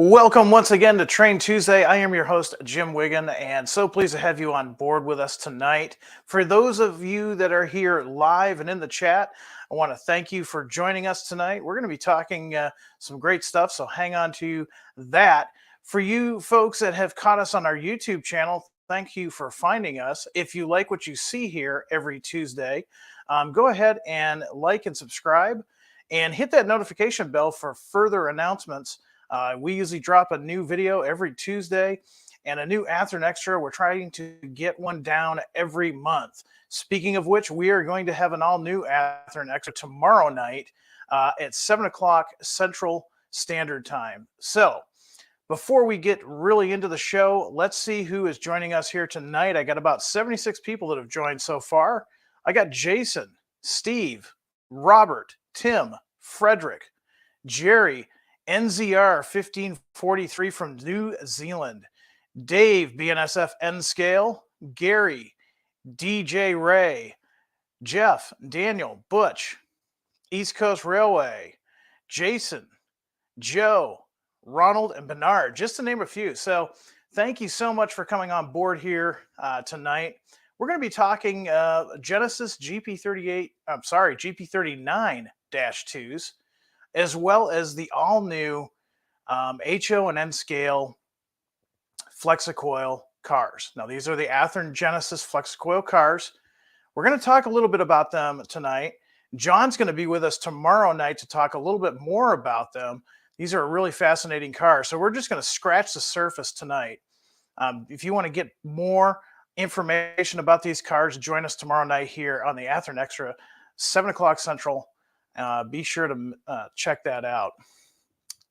Welcome once again to Train Tuesday. I am your host, Jim Wiggin, and so pleased to have you on board with us tonight. For those of you that are here live and in the chat, I want to thank you for joining us tonight. We're going to be talking some great stuff, so hang on to that. For you folks that have caught us on our YouTube channel, thank you for finding us. If you like what you see here every Tuesday, go ahead and like and subscribe and hit that notification bell for further announcements. We usually drop a new video every Tuesday and a new Athearn Extra. We're trying to get one down every month. Speaking of which, we are going to have an all-new Athearn Extra tomorrow night at 7 o'clock Central Standard Time. So before we get really into the show, let's see who is joining us here tonight. I got about 76 people that have joined so far. I got Jason, Steve, Robert, Tim, Frederick, Jerry, NZR 1543 from New Zealand, Dave, BNSF N Scale, Gary, DJ Ray, Jeff, Daniel, Butch, East Coast Railway, Jason, Joe, Ronald, and Bernard, just to name a few. So thank you so much for coming on board here tonight. We're going to be talking Genesis GP39-2s, as well as the all-new HO and N scale FlexiCoil cars. Now, these are the Athearn Genesis FlexiCoil cars. We're going to talk a little bit about them tonight. John's going to be with us tomorrow night to talk a little bit more about them. These are really fascinating cars. So we're just going to scratch the surface tonight. If you want to get more information about these cars, join us tomorrow night here on the Athearn Extra, 7 o'clock Central. Be sure to check that out.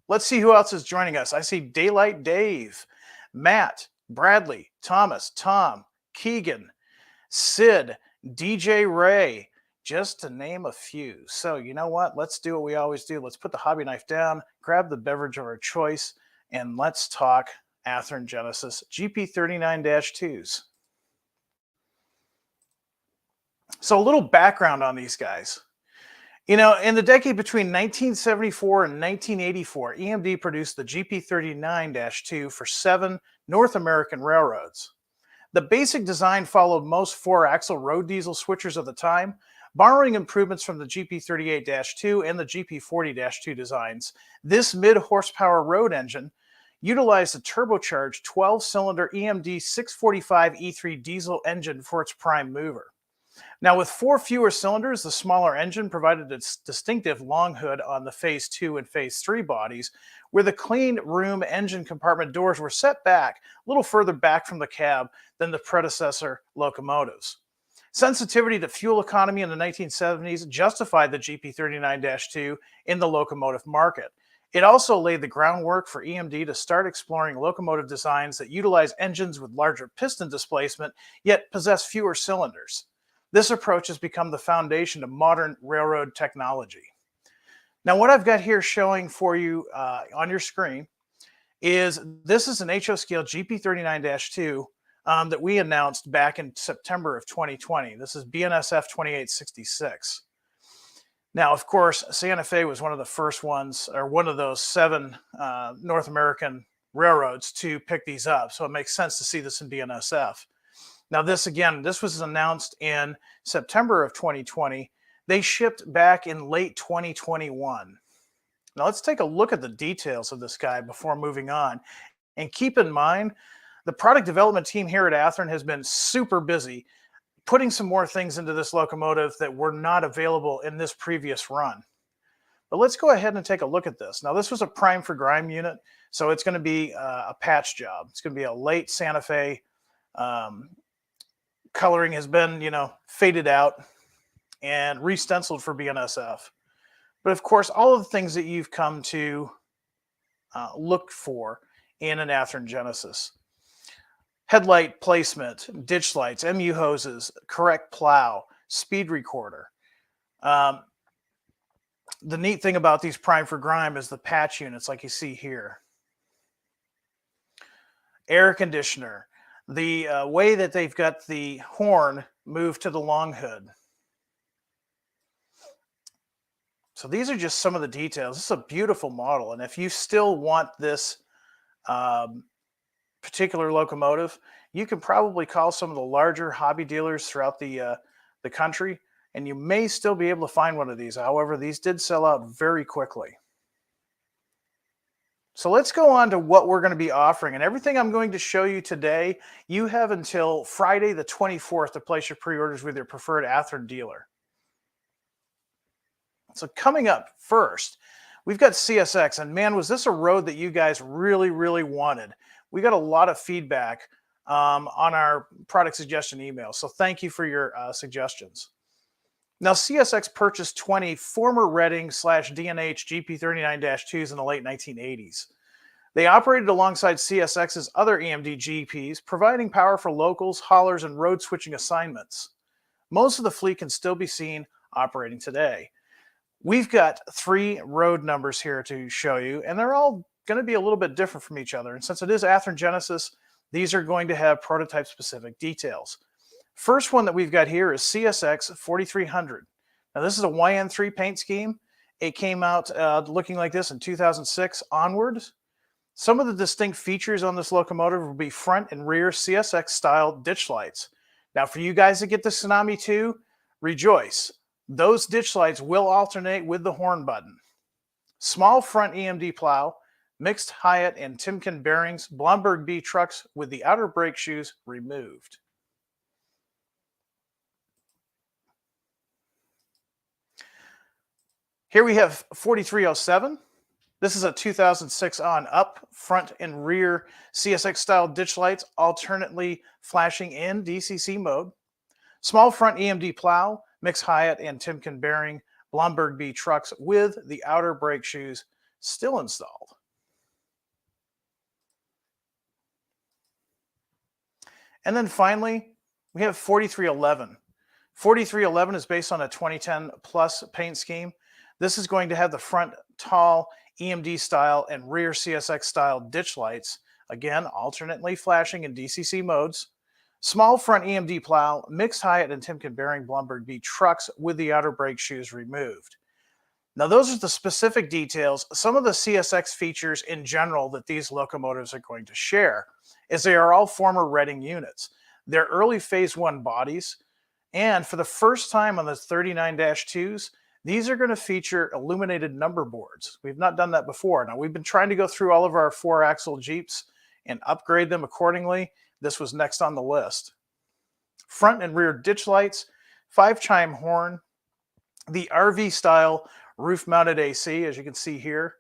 Let's see who else is joining us. I see Daylight Dave, Matt, Bradley, Thomas, Tom, Keegan, Sid, DJ Ray, just to name a few. So you know what? Let's do what we always do. Let's put the hobby knife down, grab the beverage of our choice, and let's talk Athearn Genesis GP39-2s. So a little background on these guys. You know, in the decade between 1974 and 1984, EMD produced the GP39-2 for 7 North American railroads. The basic design followed most 4-axle road diesel switchers of the time, borrowing improvements from the GP38-2 and the GP40-2 designs. This mid-horsepower road engine utilized a turbocharged 12-cylinder EMD 645 E3 diesel engine for its prime mover. Now, with 4 fewer cylinders, the smaller engine provided its distinctive long hood on the Phase 2 and Phase 3 bodies, where the clean room engine compartment doors were set back a little further back from the cab than the predecessor locomotives. Sensitivity to fuel economy in the 1970s justified the GP39-2 in the locomotive market. It also laid the groundwork for EMD to start exploring locomotive designs that utilize engines with larger piston displacement, yet possess fewer cylinders. This approach has become the foundation of modern railroad technology. Now, what I've got here showing for you on your screen is this is an HO scale GP39-2 that we announced back in September of 2020. This is BNSF 2866. Now, of course, Santa Fe was one of the first ones, or one of those 7 North American railroads to pick these up. So it makes sense to see this in BNSF. Now, this was announced in September of 2020. They shipped back in late 2021. Now, let's take a look at the details of this guy before moving on. And keep in mind, the product development team here at Athearn has been super busy putting some more things into this locomotive that were not available in this previous run. But let's go ahead and take a look at this. Now, this was a prime for grime unit, so it's going to be a patch job. It's going to be a late Santa Fe. Coloring has been, faded out and re-stenciled for BNSF. But of course, all of the things that you've come to look for in an Athearn Genesis. Headlight placement, ditch lights, MU hoses, correct plow, speed recorder. The neat thing about these prime for grime is the patch units like you see here. Air conditioner. The way that they've got the horn moved to the long hood. So these are just some of the details. This is a beautiful model. And if you still want this um, particular locomotive, you can probably call some of the larger hobby dealers throughout the country, and you may still be able to find one of these. However, these did sell out very quickly. So let's go on to what we're going to be offering. And everything I'm going to show you today, you have until Friday the 24th to place your pre-orders with your preferred Athearn dealer. So coming up first, we've got CSX. And man, was this a road that you guys really, really wanted. We got a lot of feedback on our product suggestion email. So thank you for your suggestions. Now, CSX purchased 20 former Reading / DNH GP39-2s in the late 1980s. They operated alongside CSX's other EMD GPs, providing power for locals, haulers, and road switching assignments. Most of the fleet can still be seen operating today. We've got 3 road numbers here to show you, and they're all going to be a little bit different from each other. And since it is Athearn Genesis, these are going to have prototype-specific details. First one that we've got here is CSX 4300. Now this is a YN3 paint scheme. It came out looking like this in 2006 onwards. Some of the distinct features on this locomotive will be front and rear CSX style ditch lights. Now for you guys that get the Tsunami 2, rejoice. Those ditch lights will alternate with the horn button. Small front EMD plow, mixed Hyatt and Timken bearings, Blomberg B trucks with the outer brake shoes removed. Here we have 4307. This is a 2006 on up, front and rear CSX style ditch lights, alternately flashing in DCC mode. Small front EMD plow, mixed Hyatt and Timken bearing, Blomberg B trucks with the outer brake shoes still installed. And then finally, we have 4311. 4311 is based on a 2010 plus paint scheme. This is going to have the front tall EMD style and rear CSX style ditch lights, again, alternately flashing in DCC modes. Small front EMD plow, mixed Hyatt and Timken bearing, Blomberg B trucks with the outer brake shoes removed. Now, those are the specific details. Some of the CSX features in general that these locomotives are going to share is they are all former Reading units. They're early phase 1 bodies, and for the first time on the 39-2s, these are going to feature illuminated number boards. We've not done that before. Now, we've been trying to go through all of our 4-axle Jeeps and upgrade them accordingly. This was next on the list. Front and rear ditch lights, 5-chime horn, the RV style roof-mounted AC, as you can see here,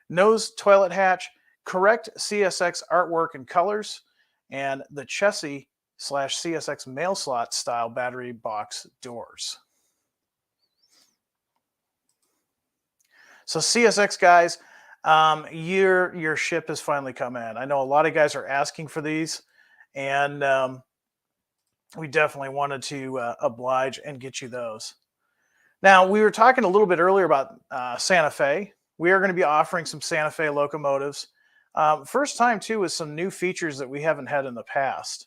nose toilet hatch, correct CSX artwork and colors, and the chassis / CSX mail slot style battery box doors. So CSX guys, your ship has finally come in. I know a lot of guys are asking for these, and we definitely wanted to oblige and get you those. Now, we were talking a little bit earlier about Santa Fe. We are going to be offering some Santa Fe locomotives. First time, too, with some new features that we haven't had in the past.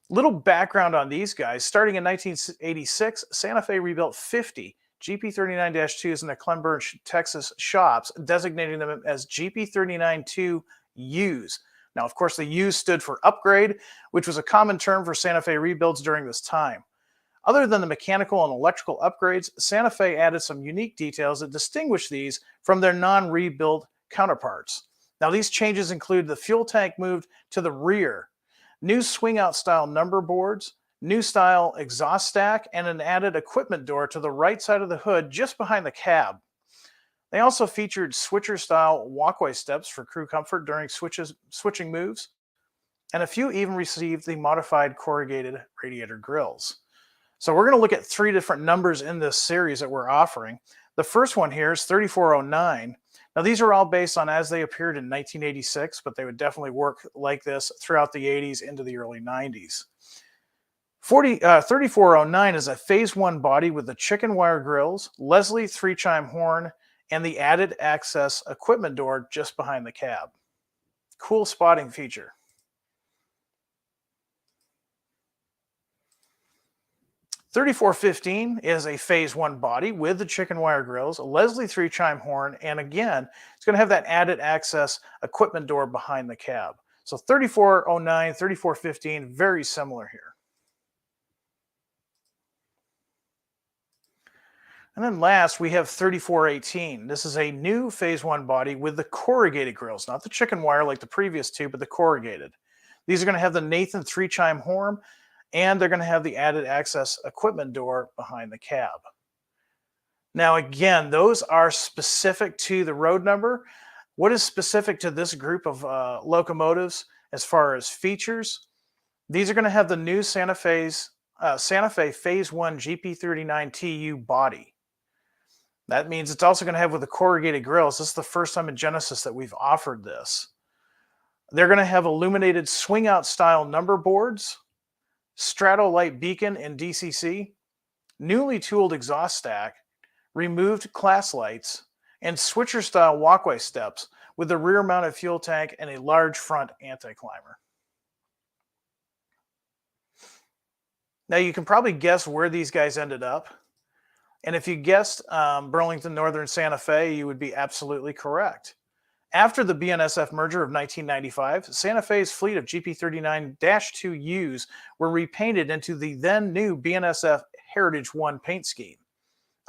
Little background on these guys. Starting in 1986, Santa Fe rebuilt 50 GP39-2s in the Clemburn, Texas shops, designating them as GP39-2s. Now, of course, the U's stood for upgrade, which was a common term for Santa Fe rebuilds during this time. Other than the mechanical and electrical upgrades, Santa Fe added some unique details that distinguish these from their non-rebuild counterparts. Now, these changes include the fuel tank moved to the rear, new swing-out style number boards, new style exhaust stack, and an added equipment door to the right side of the hood just behind the cab. They also featured switcher-style walkway steps for crew comfort during switching moves, and a few even received the modified corrugated radiator grills. So we're going to look at 3 different numbers in this series that we're offering. The first one here is 3409. Now, these are all based on as they appeared in 1986, but they would definitely work like this throughout the 80s into the early 90s. 3409 is a phase 1 body with the chicken wire grills, Leslie 3-chime horn, and the added access equipment door just behind the cab. Cool spotting feature. 3415 is a phase one body with the chicken wire grills, a Leslie 3-chime horn, and again, it's going to have that added access equipment door behind the cab. So 3409, 3415, very similar here. And then last, we have 3418. This is a new phase one body with the corrugated grills, not the chicken wire like the previous two, but the corrugated. These are going to have the Nathan 3-chime horn, and they're going to have the added access equipment door behind the cab. Now, again, those are specific to the road number. What is specific to this group of locomotives as far as features? These are going to have the new Santa Fe Phase 1 GP39-2 body. That means it's also going to have with the corrugated grills. This is the first time in Genesis that we've offered this. They're going to have illuminated swing-out style number boards, Stratolight beacon in DCC, newly tooled exhaust stack, removed class lights, and switcher-style walkway steps with a rear-mounted fuel tank and a large front anti-climber. Now, you can probably guess where these guys ended up. And if you guessed Burlington Northern Santa Fe, you would be absolutely correct. After the BNSF merger of 1995, Santa Fe's fleet of GP39-2Us were repainted into the then new BNSF Heritage 1 paint scheme.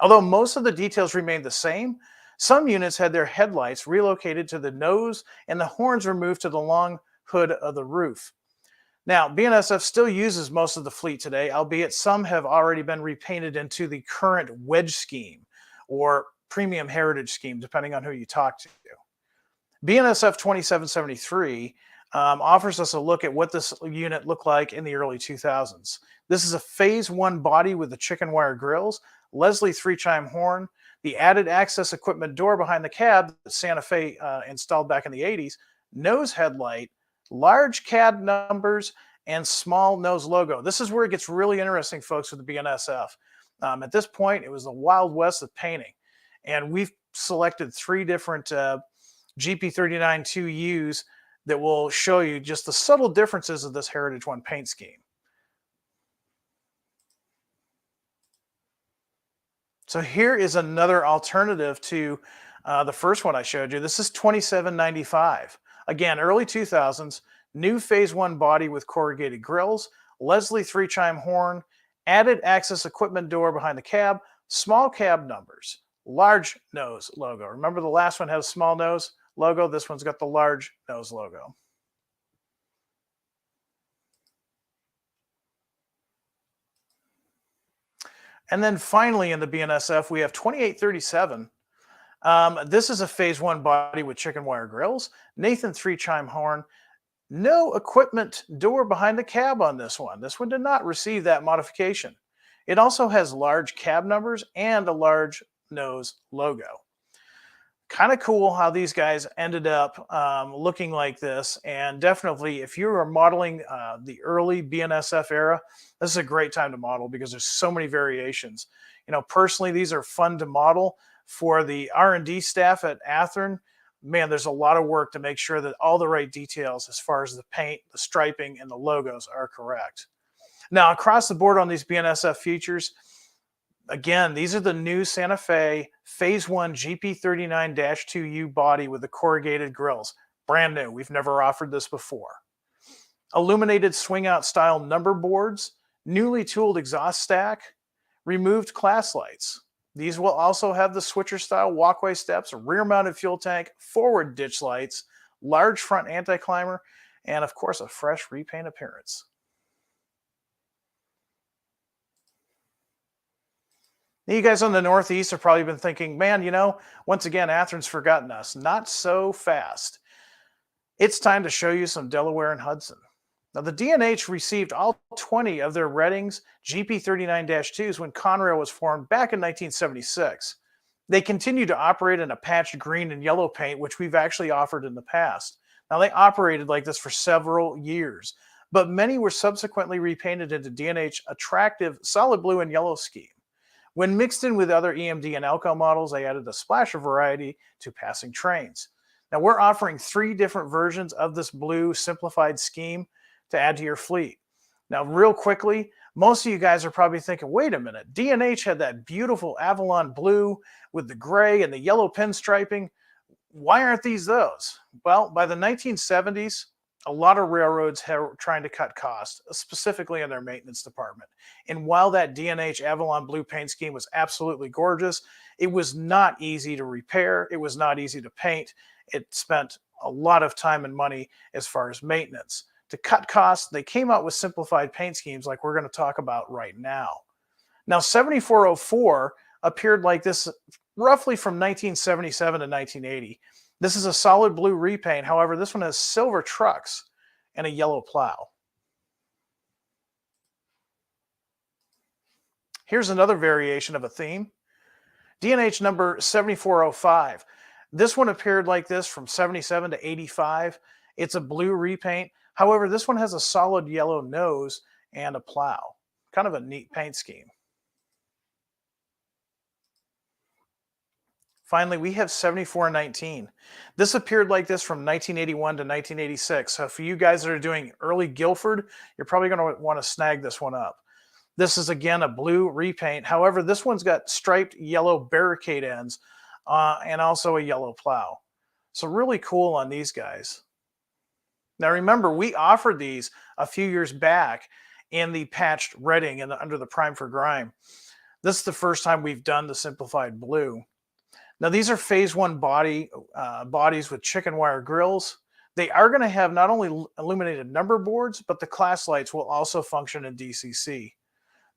Although most of the details remained the same, some units had their headlights relocated to the nose and the horns removed to the long hood of the roof. Now, BNSF still uses most of the fleet today, albeit some have already been repainted into the current wedge scheme or premium heritage scheme, depending on who you talk to. BNSF 2773 offers us a look at what this unit looked like in the early 2000s. This is a phase one body with the chicken wire grills, Leslie 3-chime horn, the added access equipment door behind the cab that Santa Fe installed back in the 80s, nose headlight, large CAD numbers, and small nose logo. This is where it gets really interesting, folks, with the BNSF. At this point, it was the Wild West of painting. And we've selected 3 different GP39-2Us that will show you just the subtle differences of this Heritage 1 paint scheme. So here is another alternative to the first one I showed you. This is 2795. Again, early 2000s, new phase one body with corrugated grills, Leslie 3-chime horn, added access equipment door behind the cab, small cab numbers, large nose logo. Remember the last one had a small nose logo? This one's got the large nose logo. And then finally in the BNSF, we have 2837. This is a phase one body with chicken wire grills, Nathan 3-chime horn, no equipment door behind the cab on this one. This one did not receive that modification. It also has large cab numbers and a large nose logo. Kind of cool how these guys ended up looking like this. And definitely, if you are modeling the early BNSF era, this is a great time to model because there's so many variations. You know, personally, these are fun to model. For the R&D staff at Athearn, man, there's a lot of work to make sure that all the right details as far as the paint, the striping, and the logos are correct. Now, across the board on these BNSF features, again, these are the new Santa Fe Phase 1 GP39-2U body with the corrugated grills. Brand new. We've never offered this before. Illuminated swing-out style number boards, newly tooled exhaust stack, removed class lights. These will also have the switcher-style walkway steps, a rear-mounted fuel tank, forward ditch lights, large front anti-climber, and of course a fresh repaint appearance. Now, you guys on the Northeast have probably been thinking, man, you know, once again, Athearn's forgotten us. Not so fast. It's time to show you some Delaware and Hudson. Now, the D&H received all 20 of their Reddings GP39-2s when Conrail was formed back in 1976. They continue to operate in a patched green and yellow paint, which we've actually offered in the past. Now, they operated like this for several years, but many were subsequently repainted into D&H attractive solid blue and yellow scheme. When mixed in with other EMD and Elco models, they added a splash of variety to passing trains. Now, we're offering 3 different versions of this blue simplified scheme to add to your fleet. Now, real quickly, Most of you guys are probably thinking, wait a minute, D&H had that beautiful Avalon blue with the gray and the yellow pinstriping. Why aren't these those? Well, by the 1970s, a lot of railroads were trying to cut costs, specifically in their maintenance department. And while that D&H Avalon blue paint scheme was absolutely gorgeous, it was not easy to repair. It was not easy to paint. It spent a lot of time and money as far as maintenance. To cut costs, they came out with simplified paint schemes like we're going to talk about right now. Now, 7404 appeared like this roughly from 1977 to 1980. This is a solid blue repaint. However, this one has silver trucks and a yellow plow. Here's another variation of a theme. D&H number 7405. This one appeared like this from 77 to 85. It's a blue repaint. However, this one has a solid yellow nose and a plow. Kind of a neat paint scheme. Finally, we have 7419. This appeared like this from 1981 to 1986. So for you guys that are doing early Guilford, you're probably going to want to snag this one up. This is, again, a blue repaint. However, this one's got striped yellow barricade ends and also a yellow plow. So really cool on these guys. Now remember, we offered these a few years back in the patched redding and under the Prime for Grime. This is the first time we've done the simplified blue. Now these are phase 1 bodies with chicken wire grills. They are going to have not only illuminated number boards, but the class lights will also function in DCC.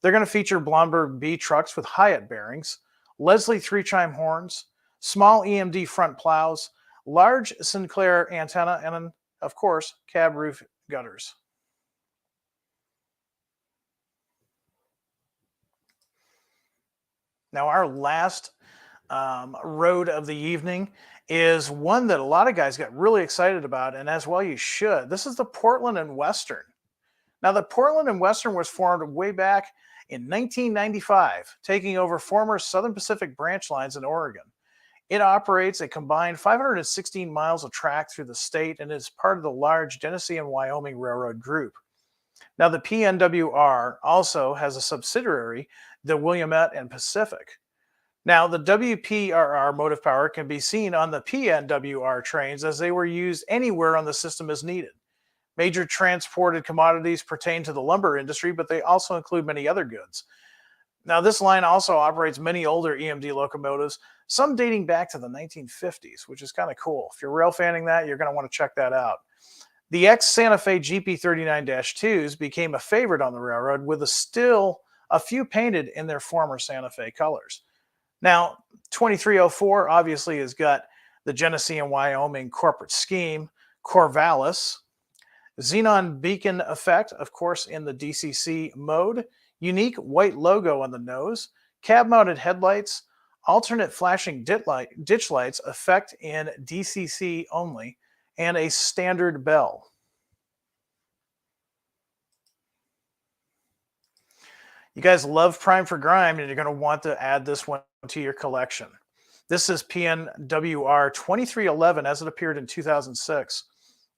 They're going to feature Blomberg B trucks with Hyatt bearings, Leslie 3-chime horns, small EMD front plows, large Sinclair antenna, and of course, cab roof gutters. Now our last road of the evening is one that a lot of guys got really excited about, and as well you should. This is the Portland and Western. Now the Portland and Western was formed way back in 1995, taking over former Southern Pacific branch lines in Oregon. It operates a combined 516 miles of track through the state and is part of the large Genesee and Wyoming Railroad Group. Now the PNWR also has a subsidiary, the Willamette and Pacific. Now the WPRR motive power can be seen on the PNWR trains as they were used anywhere on the system as needed. Major transported commodities pertain to the lumber industry, but they also include many other goods. Now this line also operates many older EMD locomotives, some dating back to the 1950s, which is kind of cool. If you're rail fanning that, you're going to want to check that out. The ex-Santa Fe GP39-2s became a favorite on the railroad, with still a few painted in their former Santa Fe colors. Now, 2304 obviously has got the Genesee and Wyoming corporate scheme, Corvallis, xenon beacon effect, of course, in the DCC mode, unique white logo on the nose, cab-mounted headlights, alternate flashing ditch lights effect in DCC only, and a standard bell. You guys love Prime for Grime, and you're going to want to add this one to your collection. This is PNWR 2311 as it appeared in 2006.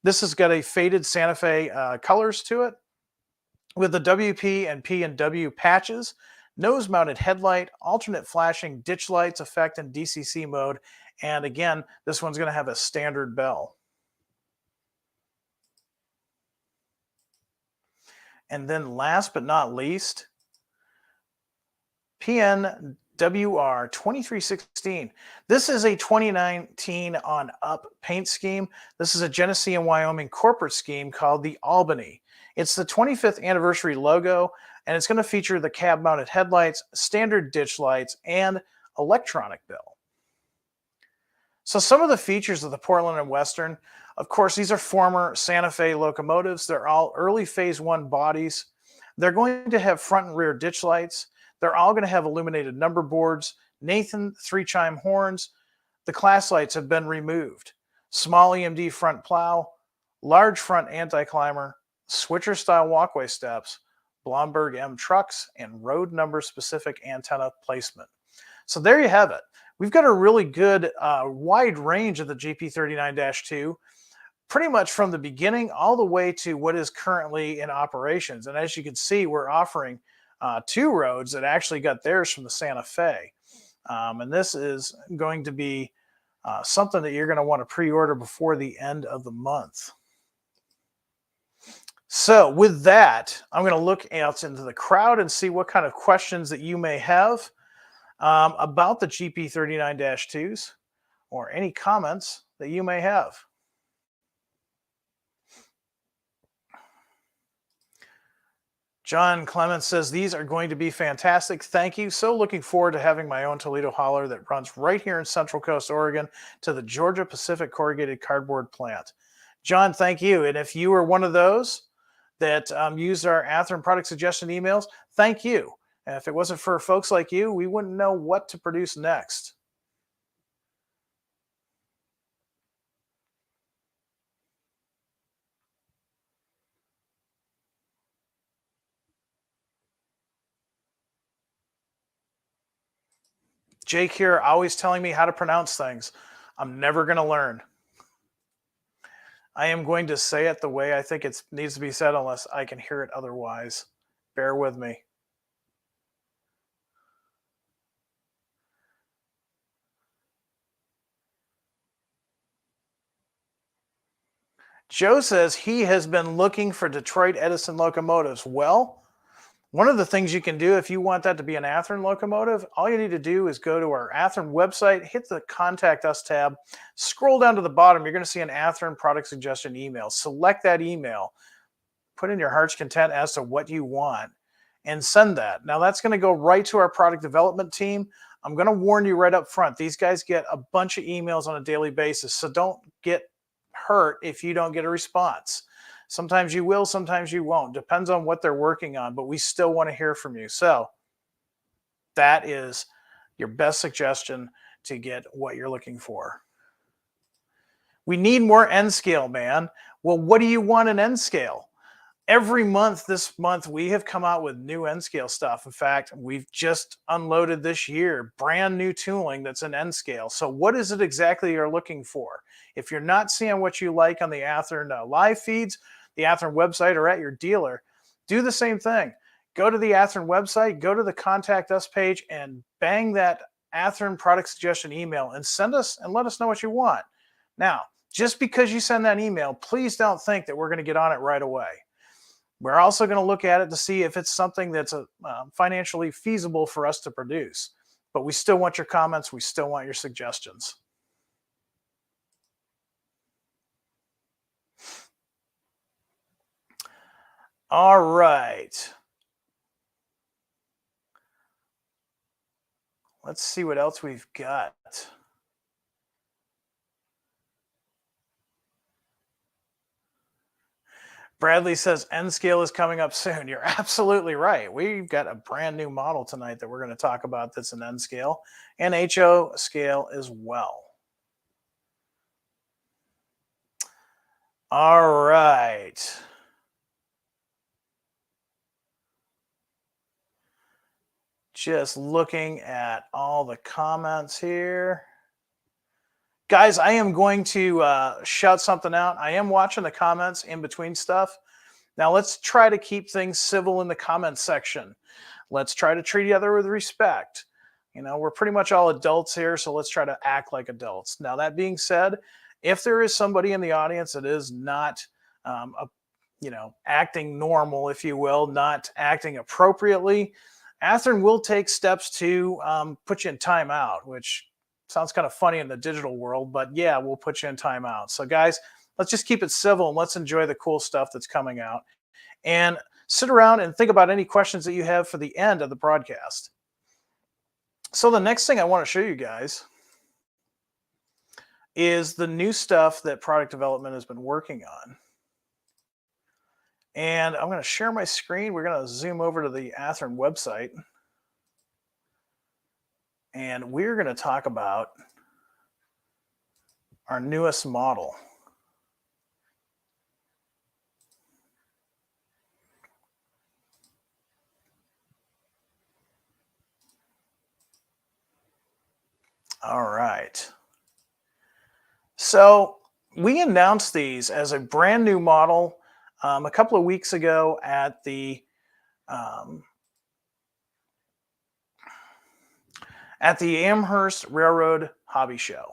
This has got a faded Santa Fe colors to it with the WP and P&W patches, nose-mounted headlight, alternate flashing ditch lights effect in DCC mode, and again, this one's going to have a standard bell. And then last but not least, PNWR 2316. This is a 2019 on up paint scheme. This is a Genesee and Wyoming corporate scheme called the Albany. It's the 25th anniversary logo, and it's going to feature the cab-mounted headlights, standard ditch lights, and electronic bell. So some of the features of the Portland and Western, of course, these are former Santa Fe locomotives. They're all early phase 1 bodies. They're going to have front and rear ditch lights. They're all going to have illuminated number boards, Nathan 3-chime horns. The class lights have been removed. Small EMD front plow, large front anti-climber, switcher-style walkway steps, Blomberg M trucks, and road number specific antenna placement. So there you have it. We've got a really good wide range of the GP39-2. pretty much from the beginning all the way to what is currently in operations. And as you can see, we're offering 2 roads that actually got theirs from the Santa Fe. And this is going to be something that you're going to want to pre-order before the end of the month. So with that, I'm going to look out into the crowd and see what kind of questions that you may have about the GP39-2s or any comments that you may have. John Clements says, these are going to be fantastic. Thank you. So looking forward to having my own Toledo hauler that runs right here in Central Coast, Oregon to the Georgia Pacific corrugated cardboard plant. John, thank you. And if you were one of those that used our Athearn product suggestion emails, thank you. And if it wasn't for folks like you, we wouldn't know what to produce next. Jake here always telling me how to pronounce things. I'm never going to learn. I am going to say it the way I think it needs to be said unless I can hear it otherwise. Bear with me. Joe says he has been looking for Detroit Edison locomotives. Well, one of the things you can do if you want that to be an Athearn locomotive, all you need to do is go to our Athearn website, hit the Contact Us tab, scroll down to the bottom. You're going to see an Athearn product suggestion email. Select that email, put in your heart's content as to what you want, and send that. Now, that's going to go right to our product development team. I'm going to warn you right up front. These guys get a bunch of emails on a daily basis, so don't get hurt if you don't get a response. Sometimes you will, sometimes you won't. Depends on what they're working on, but we still want to hear from you. So that is your best suggestion to get what you're looking for. We need more N scale, man. Well, what do you want in N scale? Every month this month, we have come out with new N scale stuff. In fact, we've just unloaded this year brand new tooling that's in N scale. So what is it exactly you're looking for? If you're not seeing what you like on the Athearn live feeds, the Athearn website, or at your dealer, do the same thing. Go to the Athearn website, go to the Contact Us page, and bang that Athearn product suggestion email and send us and let us know what you want. Now, just because you send that email, please don't think that we're going to get on it right away. We're also going to look at it to see if it's something that's financially feasible for us to produce. But we still want your comments. We still want your suggestions. All right. Let's see what else we've got. Bradley says N scale is coming up soon. You're absolutely right. We've got a brand new model tonight that we're going to talk about that's an N scale and HO scale as well. All right. Just looking at all the comments here. Guys, I am going to shout something out. I am watching the comments in between stuff. Now, let's try to keep things civil in the comments section. Let's try to treat each other with respect. You know, we're pretty much all adults here, so let's try to act like adults. Now, that being said, if there is somebody in the audience that is not, acting normal, if you will, not acting appropriately, Athearn will take steps to put you in timeout, which sounds kind of funny in the digital world, but yeah, we'll put you in timeout. So guys, let's just keep it civil and let's enjoy the cool stuff that's coming out. And sit around and think about any questions that you have for the end of the broadcast. So the next thing I want to show you guys is the new stuff that product development has been working on. And I'm going to share my screen. We're going to zoom over to the Athearn website. And we're going to talk about our newest model. All right. So, we announced these as a brand new model a couple of weeks ago um, at the Amherst Railroad Hobby Show.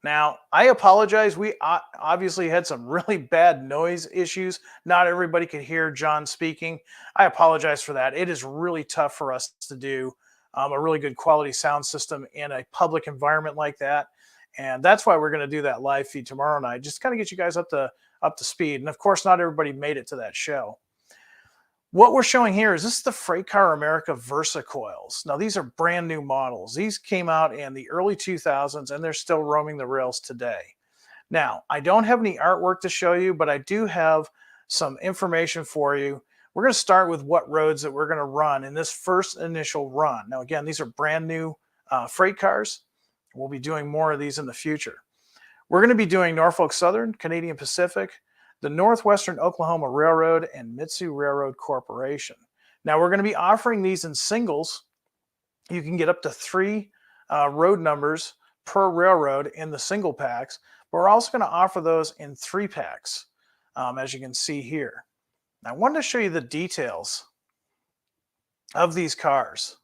Now, I apologize. We obviously had some really bad noise issues. Not everybody could hear John speaking. I apologize for that. It is really tough for us to do a really good quality sound system in a public environment like that. And that's why we're going to do that live feed tomorrow night, just kind of get you guys up to speed. And of course, not everybody made it to that show. What we're showing here is this is the FreightCar America VersaCoils. Now, these are brand new models. These came out in the early 2000s, and they're still roaming the rails today. Now, I don't have any artwork to show you, but I do have some information for you. We're going to start with what roads that we're going to run in this first initial run. Now, again, these are brand new freight cars. We'll be doing more of these in the future. We're going to be doing Norfolk Southern, Canadian Pacific, the Northwestern Oklahoma Railroad, and Mitsui Railroad Corporation. Now, we're going to be offering these in singles. You can get up to 3 road numbers per railroad in the single packs, but we're also going to offer those in 3 packs, as you can see here. Now, I wanted to show you the details of these cars.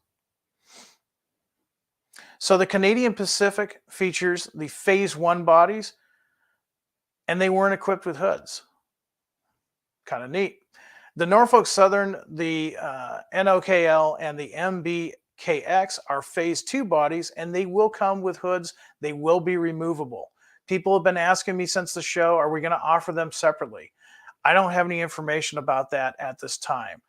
So the Canadian Pacific features the Phase 1 bodies, and they weren't equipped with hoods. Kind of neat. The Norfolk Southern, the NOKL, and the MBKX are Phase 2 bodies, and they will come with hoods. They will be removable. People have been asking me since the show, are we going to offer them separately? I don't have any information about that at this time.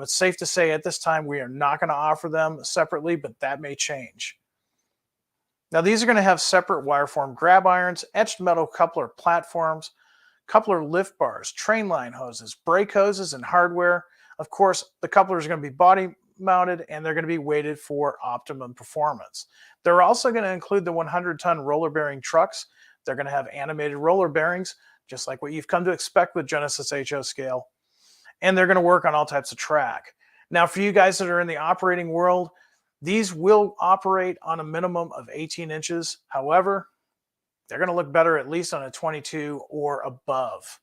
It's safe to say at this time we are not going to offer them separately, but that may change. Now, these are going to have separate wire form grab irons, etched metal coupler platforms, coupler lift bars, train line hoses, brake hoses, and hardware. Of course, the couplers are going to be body mounted, and they're going to be weighted for optimum performance. They're also going to include the 100-ton roller bearing trucks. They're going to have animated roller bearings, just like what you've come to expect with Genesis HO scale. And they're going to work on all types of track. Now, for you guys that are in the operating world, these will operate on a minimum of 18 inches. However, they're going to look better at least on a 22 or above.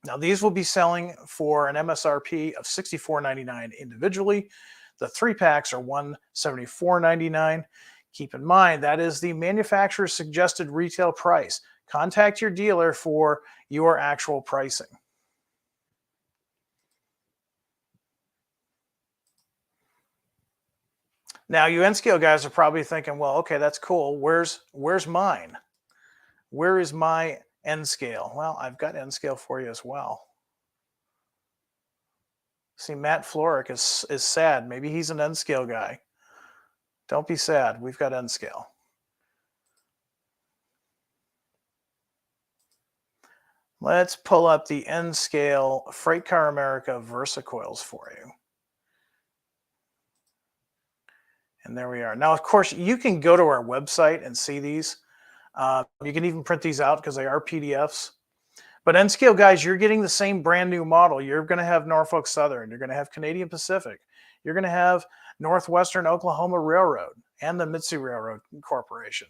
Now, these will be selling for an MSRP of $64.99 individually. The 3 packs are $174.99. Keep in mind, that is the manufacturer's suggested retail price. Contact your dealer for your actual pricing. Now, you N-scale guys are probably thinking, well, okay, that's cool. Where's mine? Where is my N-scale? Well, I've got N-scale for you as well. See, Matt Florick is sad. Maybe he's an N-scale guy. Don't be sad. We've got N-scale. Let's pull up the N-scale FreightCar America VersaCoils for you. And there we are. Now, of course, you can go to our website and see these. You can even print these out because they are PDFs. But N-scale guys, you're getting the same brand new model. You're going to have Norfolk Southern. You're going to have Canadian Pacific. You're going to have Northwestern Oklahoma Railroad and the Mitsui Railroad Corporation.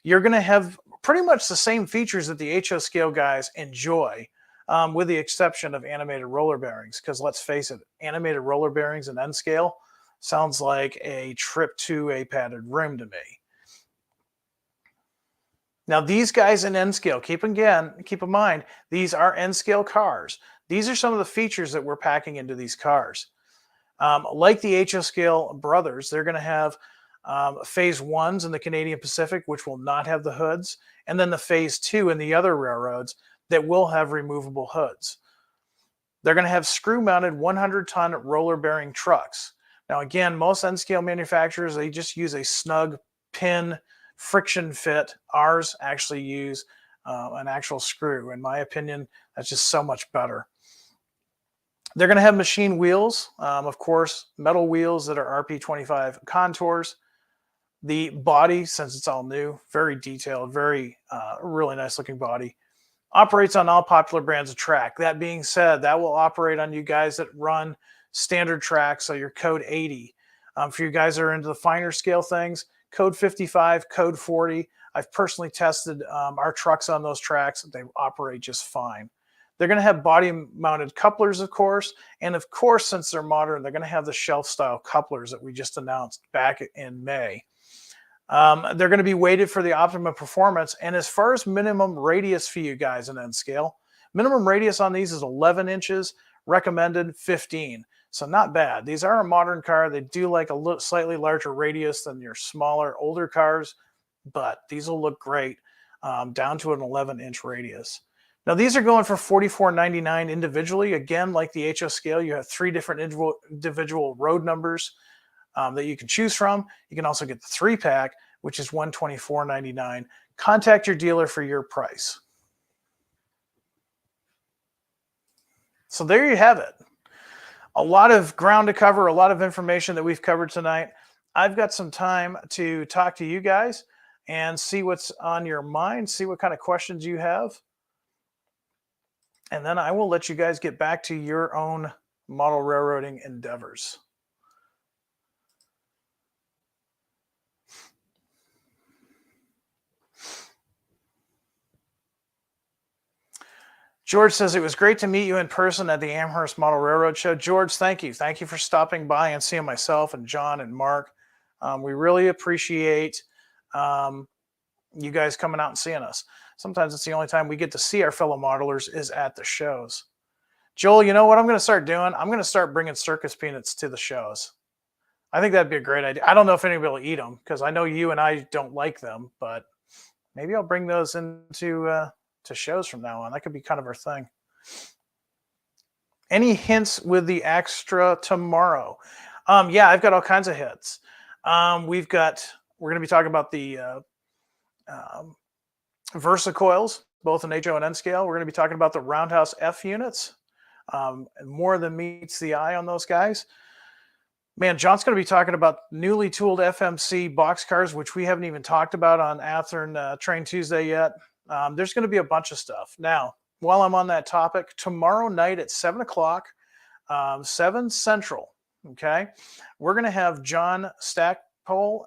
You're going to have pretty much the same features that the HO scale guys enjoy, with the exception of animated roller bearings. Because let's face it, animated roller bearings and N-scale sounds like a trip to a padded room to me. Now, these guys in N-scale, keep in mind, these are N-scale cars. These are some of the features that we're packing into these cars. Like the HO scale brothers, they're going to have Phase 1s in the Canadian Pacific, which will not have the hoods, and then the Phase 2 in the other railroads that will have removable hoods. They're going to have screw-mounted 100-ton roller bearing trucks. Now, again, most N-scale manufacturers, they just use a snug pin friction fit. Ours actually use an actual screw. In my opinion, that's just so much better. They're going to have machine wheels, of course, metal wheels that are RP25 contours. The body, since it's all new, very detailed, very really nice looking body. Operates on all popular brands of track. That being said, that will operate on you guys that run standard track, so your code 80. For you guys that are into the finer scale things, code 55, code 40 I've personally tested our trucks on those tracks. They operate just fine. They're going to have body-mounted couplers, of course. And of course, since they're modern, they're going to have the shelf-style couplers that we just announced back in May. They're going to be weighted for the optimum performance. And as far as minimum radius for you guys in N scale, minimum radius on these is 11 inches, recommended 15. So not bad. These are a modern car. They do like a slightly larger radius than your smaller, older cars, but these will look great down to an 11-inch radius. Now, these are going for $44.99 individually. Again, like the HO scale, you have 3 different individual road numbers that you can choose from. You can also get the 3-pack, which is $124.99. Contact your dealer for your price. So there you have it. A lot of ground to cover, a lot of information that we've covered tonight. I've got some time to talk to you guys and see what's on your mind, see what kind of questions you have. And then I will let you guys get back to your own model railroading endeavors. George says, it was great to meet you in person at the Amherst Model Railroad Show. George, thank you. Thank you for stopping by and seeing myself and John and Mark. We really appreciate you guys coming out and seeing us. Sometimes it's the only time we get to see our fellow modelers is at the shows. Joel, you know what I'm going to start doing? I'm going to start bringing circus peanuts to the shows. I think that'd be a great idea. I don't know if anybody will eat them because I know you and I don't like them, but maybe I'll bring those into to shows from now on. That could be kind of our thing. Any hints with the extra tomorrow? Yeah, I've got all kinds of hits. We're going to be talking about the VersaCoils, both in HO and N scale. We're going to be talking about the Roundhouse F units. And more than meets the eye on those guys. Man, John's going to be talking about newly tooled FMC boxcars, which we haven't even talked about on Athearn Train Tuesday yet. There's going to be a bunch of stuff. Now, while I'm on that topic, tomorrow night at 7 o'clock, 7 Central, okay, we're going to have John Stackpole,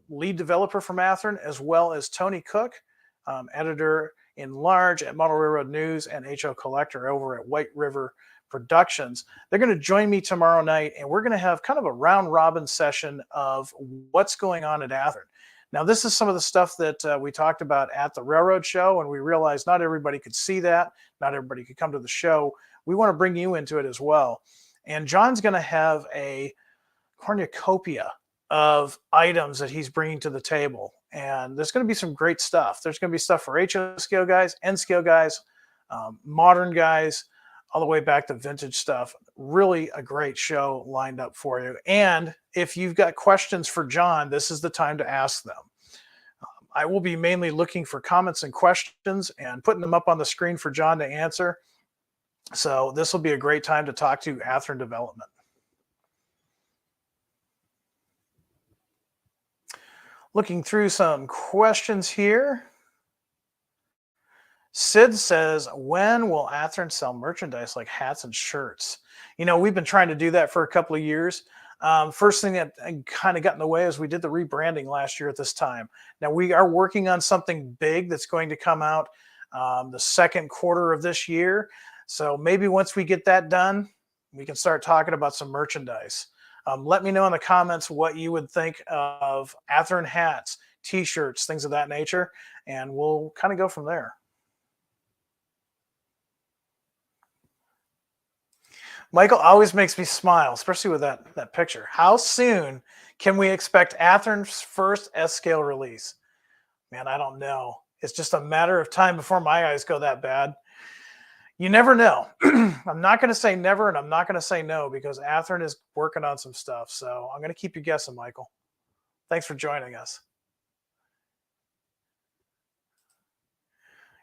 lead developer from Athearn, as well as Tony Cook, editor in large at Model Railroad News and HO Collector over at White River Productions. They're going to join me tomorrow night, and we're going to have kind of a round-robin session of what's going on at Athearn. Now, this is some of the stuff that we talked about at the Railroad Show, and we realized not everybody could see that. Not everybody could come to the show. We want to bring you into it as well. And John's going to have a cornucopia of items that he's bringing to the table. And there's going to be some great stuff. There's going to be stuff for HO scale guys, N scale guys, modern guys, all the way back to vintage stuff. Really a great show lined up for you. And if you've got questions for John, this is the time to ask them. I will be mainly looking for comments and questions and putting them up on the screen for John to answer. So this will be a great time to talk to Athearn Development. Looking through some questions here. Sid says, when will Athearn sell merchandise like hats and shirts? You know, we've been trying to do that for a couple of years. First thing that kind of got in the way is we did the rebranding last year at this time. Now we are working on something big that's going to come out the second quarter of this year. So maybe once we get that done, we can start talking about some merchandise. Let me know in the comments what you would think of Athearn hats, t-shirts, things of that nature, and we'll kind of go from there. Michael always makes me smile, especially with that picture. How soon can we expect Athearn's first S-scale release? Man, I don't know. It's just a matter of time before my eyes go that bad. You never know. I'm not going to say never, and I'm not going to say no, because Athearn is working on some stuff. So I'm going to keep you guessing, Michael. Thanks for joining us.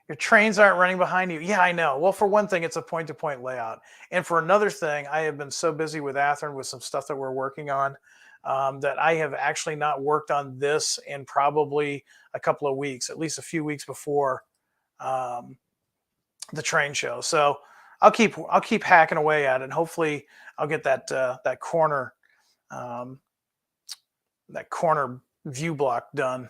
Your trains aren't running behind you. Yeah, I know. Well, for one thing, it's a point-to-point layout. And for another thing, I have been so busy with Athearn with some stuff that we're working on that I have actually not worked on this in probably a couple of weeks, at least a few weeks before the train show. So I'll keep hacking away at it, and hopefully I'll get that corner view block done.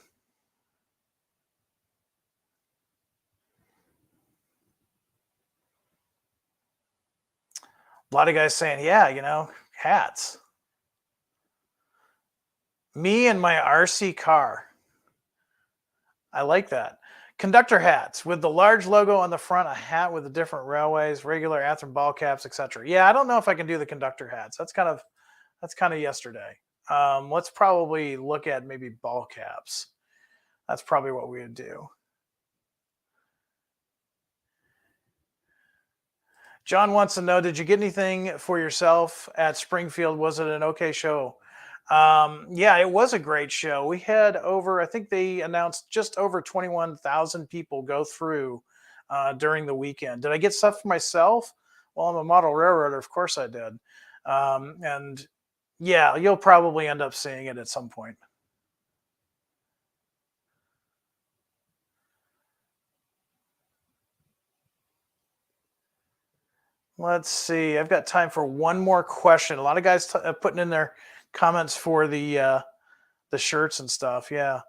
A lot of guys saying, yeah, you know, hats. Me and my RC car. I like that. Conductor hats with the large logo on the front, a hat with the different railways, regular Athearn ball caps, etc. Yeah, I don't know if I can do the conductor hats. That's kind of yesterday. Let's probably look at maybe ball caps. That's probably what we would do. John wants to know, did you get anything for yourself at Springfield? Was it an okay show? Yeah, it was a great show. We had over, I think they announced just over 21,000 people go through during the weekend. Did I get stuff for myself? Well, I'm a model railroader. Of course I did. And yeah, you'll probably end up seeing it at some point. Let's see. I've got time for one more question. A lot of guys putting in their comments for the shirts and stuff. Yeah.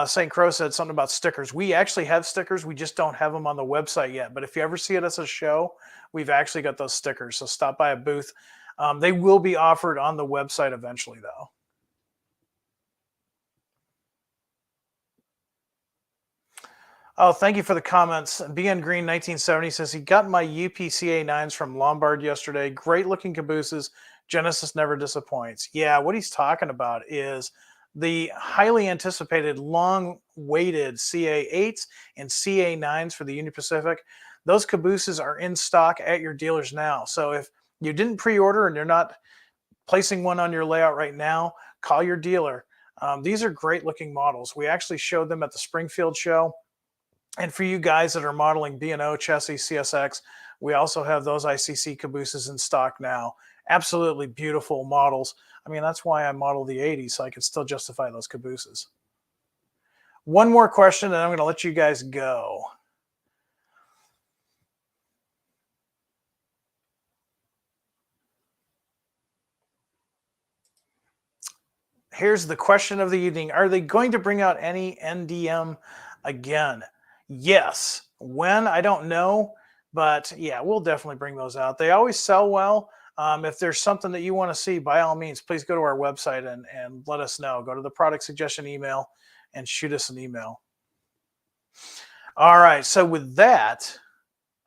St. Crow said something about stickers. We actually have stickers. We just don't have them on the website yet. But if you ever see it as a show, we've actually got those stickers. So stop by a booth. They will be offered on the website eventually, though. Oh, thank you for the comments. BN Green 1970 says he got my UPCA 9s from Lombard yesterday. Great looking cabooses. Genesis never disappoints. Yeah, what he's talking about is the highly anticipated, long waited CA8s and CA9s for the Union Pacific. Those cabooses are in stock at your dealers now. So if you didn't pre-order and you're not placing one on your layout right now, call your dealer. These are great looking models. We actually showed them at the Springfield show. And for you guys that are modeling B&O, chassis, CSX, we also have those ICC cabooses in stock now. Absolutely beautiful models. I mean, that's why I model the 80s, so I can still justify those cabooses. One more question, and I'm going to let you guys go. Here's the question of the evening. Are they going to bring out any NDM again? Yes. When? I don't know. But yeah, we'll definitely bring those out. They always sell well. If there's something that you want to see, by all means, please go to our website and let us know. Go to the product suggestion email and shoot us an email. All right. So with that,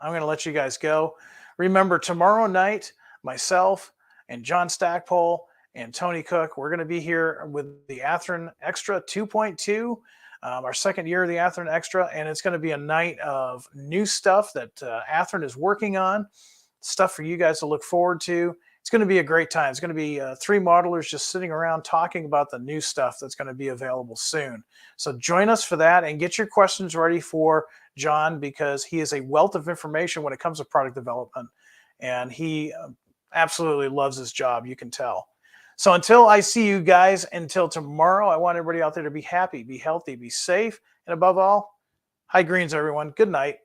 I'm going to let you guys go. Remember, tomorrow night, myself and John Stackpole and Tony Cook, we're going to be here with the Athearn Extra 2.2. Our second year of the Athearn Extra, and it's going to be a night of new stuff that Athearn is working on, stuff for you guys to look forward to. It's going to be a great time. It's going to be three modelers just sitting around talking about the new stuff that's going to be available soon. So join us for that and get your questions ready for John, because he is a wealth of information when it comes to product development, and he absolutely loves his job, you can tell. So until I see you guys, until tomorrow, I want everybody out there to be happy, be healthy, be safe, and above all, high greens, everyone. Good night.